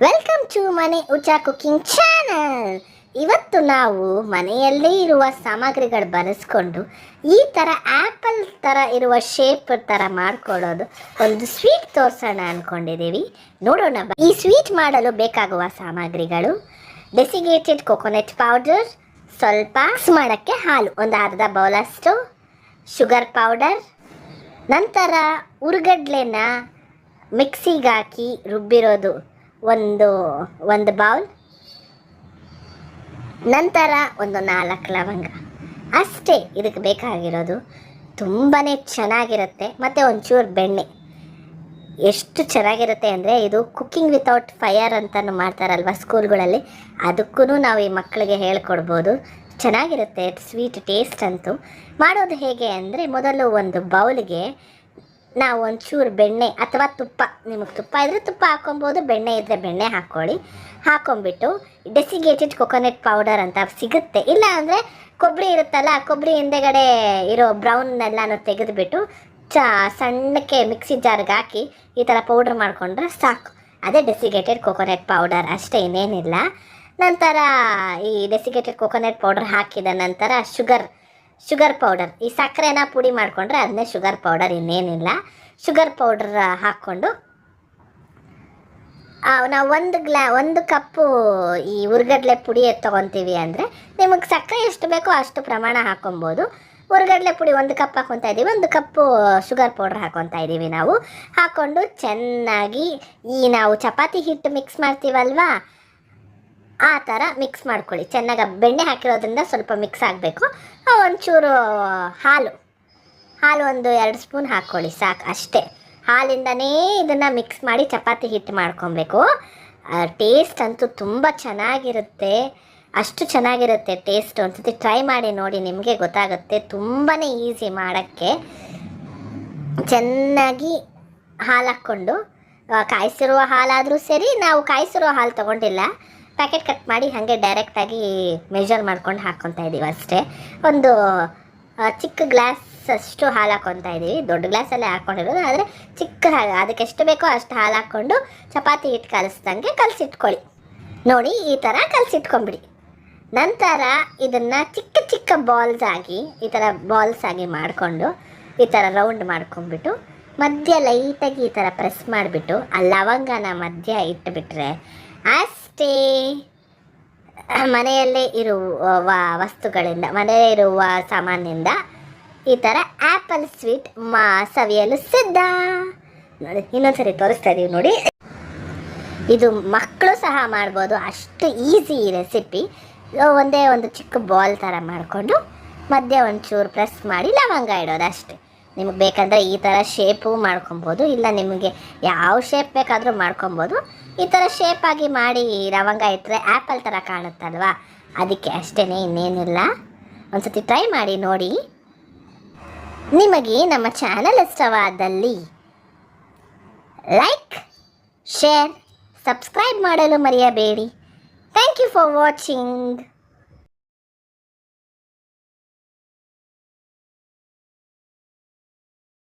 Welcome to ಮನೆ ಉಚಾ cooking channel. ಇವತ್ತು ನಾವು ಮನೆಯಲ್ಲೇ ಇರುವ ಸಾಮಗ್ರಿಗಳು ಬಳಸ್ಕೊಂಡು ಈ ಥರ ಆ್ಯಪಲ್ ಥರ ಇರುವ ಶೇಪ್ ಥರ ಮಾಡ್ಕೊಳ್ಳೋದು ಒಂದು ಸ್ವೀಟ್ ತೋರಿಸೋಣ ಅಂದ್ಕೊಂಡಿದ್ದೀವಿ. ನೋಡೋಣ. ಈ ಸ್ವೀಟ್ ಮಾಡಲು ಬೇಕಾಗುವ ಸಾಮಗ್ರಿಗಳು: ಡೆಸಿಗೇಟೆಡ್ ಕೊಕೊನಟ್ ಪೌಡರ್, ಸ್ವಲ್ಪ ಮಿಕ್ಸ್ ಮಾಡೋಕ್ಕೆ ಹಾಲು, ಒಂದು ಅರ್ಧ ಬೌಲಷ್ಟು, ಶುಗರ್ ಪೌಡರ್, ನಂತರ ಉರ್ಗಡ್ಲೆನ ಮಿಕ್ಸಿಗೆ ಹಾಕಿ ರುಬ್ಬಿರೋದು ಒಂದು ಬೌಲ್, ನಂತರ ಒಂದು 4 ಲವಂಗ. ಅಷ್ಟೇ ಇದಕ್ಕೆ ಬೇಕಾಗಿರೋದು. ತುಂಬಾ ಚೆನ್ನಾಗಿರುತ್ತೆ. ಮತ್ತು ಒಂಚೂರು ಬೆಣ್ಣೆ. ಎಷ್ಟು ಚೆನ್ನಾಗಿರುತ್ತೆ ಅಂದರೆ ಇದು ಕುಕ್ಕಿಂಗ್ ವಿತೌಟ್ ಫೈರ್ ಅಂತಲೂ ಮಾಡ್ತಾರಲ್ವ ಸ್ಕೂಲ್ಗಳಲ್ಲಿ, ಅದಕ್ಕೂ ನಾವು ಈ ಮಕ್ಕಳಿಗೆ ಹೇಳ್ಕೊಡ್ಬೋದು. ಚೆನ್ನಾಗಿರುತ್ತೆ ಸ್ವೀಟ್ ಟೇಸ್ಟ್ ಅಂತೂ. ಮಾಡೋದು ಹೇಗೆ ಅಂದರೆ, ಮೊದಲು ಒಂದು ಬೌಲ್ಗೆ ನಾವು ಒಂಚೂರು ಬೆಣ್ಣೆ ಅಥವಾ ತುಪ್ಪ, ನಿಮಗೆ ತುಪ್ಪ ಇದ್ದರೆ ತುಪ್ಪ ಹಾಕ್ಕೊಬೋದು, ಬೆಣ್ಣೆ ಇದ್ದರೆ ಬೆಣ್ಣೆ ಹಾಕ್ಕೊಂಬಿಟ್ಟು ಡೆಸಿಗೇಟೆಡ್ ಕೊಕೊನಟ್ ಪೌಡರ್ ಅಂತ ಸಿಗುತ್ತೆ. ಇಲ್ಲ ಅಂದರೆ ಕೊಬ್ಬರಿ ಇರುತ್ತಲ್ಲ, ಕೊಬ್ಬರಿ ಹಿಂದೆಗಡೆ ಇರೋ ಬ್ರೌನ್ನೆಲ್ಲನೂ ತೆಗೆದುಬಿಟ್ಟು ಸಣ್ಣಕ್ಕೆ ಮಿಕ್ಸಿ ಜಾರ್ಗೆ ಹಾಕಿ ಈ ಥರ ಪೌಡ್ರ್ ಮಾಡಿಕೊಂಡ್ರೆ ಸಾಕು. ಅದೇ ಡೆಸಿಗೇಟೆಡ್ ಕೊಕೊನಟ್ ಪೌಡರ್, ಅಷ್ಟೇ, ಇನ್ನೇನಿಲ್ಲ. ನಂತರ ಈ ಡೆಸಿಗೇಟೆಡ್ ಕೊಕೊನಟ್ ಪೌಡರ್ ಹಾಕಿದ ನಂತರ ಶುಗರ್ ಪೌಡರ್, ಈ ಸಕ್ಕರೆನ ಪುಡಿ ಮಾಡಿಕೊಂಡ್ರೆ ಅದನ್ನೇ ಶುಗರ್ ಪೌಡರ್, ಇನ್ನೇನಿಲ್ಲ. ಶುಗರ್ ಪೌಡರ್ ಹಾಕ್ಕೊಂಡು ನಾವು ಒಂದು ಕಪ್ಪು ಈ ಉರ್ಗಡ್ಲೆ ಪುಡಿ ತೊಗೊತೀವಿ ಅಂದರೆ ನಿಮಗೆ ಸಕ್ಕರೆ ಎಷ್ಟು ಬೇಕೋ ಅಷ್ಟು ಪ್ರಮಾಣ ಹಾಕ್ಕೊಬೋದು. ಉರ್ಗಡ್ಲೆ ಪುಡಿ 1 ಕಪ್ ಹಾಕ್ಕೊತಾ ಇದ್ದೀವಿ, 1 ಕಪ್ಪು ಶುಗರ್ ಪೌಡ್ರ್ ಹಾಕ್ಕೊತಾ ಇದ್ದೀವಿ ನಾವು. ಹಾಕ್ಕೊಂಡು ಚೆನ್ನಾಗಿ ನಾವು ಚಪಾತಿ ಹಿಟ್ಟು ಮಿಕ್ಸ್ ಮಾಡ್ತೀವಲ್ವಾ, ಆ ಥರ ಮಿಕ್ಸ್ ಮಾಡ್ಕೊಳ್ಳಿ. ಚೆನ್ನಾಗಿ ಬೆಣ್ಣೆ ಹಾಕಿರೋದ್ರಿಂದ ಸ್ವಲ್ಪ ಮಿಕ್ಸ್ ಆಗಬೇಕು. ಒಂಚೂರು ಹಾಲು ಒಂದು 2 ಸ್ಪೂನ್ ಹಾಕ್ಕೊಳ್ಳಿ, ಸಾಕು, ಅಷ್ಟೇ. ಹಾಲಿಂದನೇ ಇದನ್ನು ಮಿಕ್ಸ್ ಮಾಡಿ ಚಪಾತಿ ಹಿಟ್ಟು ಮಾಡ್ಕೊಬೇಕು. ಟೇಸ್ಟ್ ಅಂತೂ ತುಂಬ ಚೆನ್ನಾಗಿರುತ್ತೆ, ಅಷ್ಟು ಚೆನ್ನಾಗಿರುತ್ತೆ ಟೇಸ್ಟ್. ಒಂದ್ಸತಿ ಟ್ರೈ ಮಾಡಿ ನೋಡಿ, ನಿಮಗೆ ಗೊತ್ತಾಗುತ್ತೆ. ತುಂಬಾ ಈಸಿ ಮಾಡೋಕ್ಕೆ. ಚೆನ್ನಾಗಿ ಹಾಲು ಹಾಕ್ಕೊಂಡು, ಕಾಯಿಸಿರುವ ಹಾಲಾದರೂ ಸರಿ, ನಾವು ಕಾಯಿಸಿರುವ ಹಾಲು ತೊಗೊಂಡಿಲ್ಲ, ಪ್ಯಾಕೆಟ್ ಕಟ್ ಮಾಡಿ ಹಾಗೆ ಡೈರೆಕ್ಟಾಗಿ ಮೆಜರ್ ಮಾಡ್ಕೊಂಡು ಹಾಕ್ಕೊತಾ ಇದ್ದೀವಿ ಅಷ್ಟೇ. ಒಂದು ಚಿಕ್ಕ ಗ್ಲಾಸ್ ಅಷ್ಟು ಹಾಲು ಹಾಕ್ಕೊತಾ ಇದ್ದೀವಿ. ದೊಡ್ಡ ಗ್ಲಾಸಲ್ಲೇ ಹಾಕ್ಕೊಂಡಿರೋದು, ಆದರೆ ಚಿಕ್ಕ ಹಾಲು, ಅದಕ್ಕೆ ಎಷ್ಟು ಬೇಕೋ ಅಷ್ಟು ಹಾಲು ಹಾಕ್ಕೊಂಡು ಚಪಾತಿ ಹಿಟ್ಟು ಕಲಿಸ್ದಂಗೆ ಕಲಸಿಟ್ಕೊಳ್ಳಿ. ನೋಡಿ, ಈ ಥರ ಕಲಸಿಟ್ಕೊಂಬಿಡಿ. ನಂತರ ಇದನ್ನು ಚಿಕ್ಕ ಚಿಕ್ಕ ಬಾಲ್ಸ್ ಆಗಿ ಮಾಡಿಕೊಂಡು ಈ ಥರ ರೌಂಡ್ ಮಾಡ್ಕೊಂಡ್ಬಿಟ್ಟು ಮಧ್ಯ ಲೈಟಾಗಿ ಈ ಥರ ಪ್ರೆಸ್ ಮಾಡಿಬಿಟ್ಟು ಆ ಲವಂಗನ ಮಧ್ಯ ಇಟ್ಟುಬಿಟ್ರೆ ಅಷ್ಟೇ. ಮನೆಯಲ್ಲೇ ಇರುವ ವಸ್ತುಗಳಿಂದ, ಮನೆಯಲ್ಲೇ ಇರುವ ಸಾಮಾನಿಂದ ಈ ಥರ ಆ್ಯಪಲ್ ಸ್ವೀಟ್ ಸವಿಯಲು ಸಿದ್ಧ. ನೋಡಿ, ಇನ್ನೊಂದ್ಸರಿ ತೋರಿಸ್ತಾ ಇದೀವಿ ನೋಡಿ. ಇದು ಮಕ್ಕಳು ಸಹ ಮಾಡ್ಬೋದು, ಅಷ್ಟು ಈಸಿ ರೆಸಿಪಿ. ಒಂದೇ ಒಂದು ಚಿಕ್ಕ ಬಾಲ್ ಥರ ಮಾಡಿಕೊಂಡು ಮಧ್ಯೆ ಒಂಚೂರು ಪ್ರೆಸ್ ಮಾಡಿ ಲವಂಗ ಇಡೋದು ಅಷ್ಟೇ. ನಿಮಗೆ ಬೇಕಂದರೆ ಈ ಥರ ಶೇಪು ಮಾಡ್ಕೊಬೋದು, ಇಲ್ಲ ನಿಮಗೆ ಯಾವ ಶೇಪ್ ಬೇಕಾದರೂ ಮಾಡ್ಕೊಬೋದು. ಈ ಥರ ಶೇಪಾಗಿ ಮಾಡಿ ಲವಂಗ ಇಟ್ಟರೆ ಆ್ಯಪಲ್ ಥರ ಕಾಣುತ್ತಲ್ವ, ಅದಕ್ಕೆ ಅಷ್ಟೇ, ಇನ್ನೇನಿಲ್ಲ. ಒಂದ್ಸತಿ ಟ್ರೈ ಮಾಡಿ ನೋಡಿ. ನಿಮಗೆ ನಮ್ಮ ಚಾನಲ್ ಇಷ್ಟವಾದಲ್ಲಿ ಲೈಕ್, ಶೇರ್, ಸಬ್ಸ್ಕ್ರೈಬ್ ಮಾಡಲು ಮರೆಯಬೇಡಿ. Thank you for watching.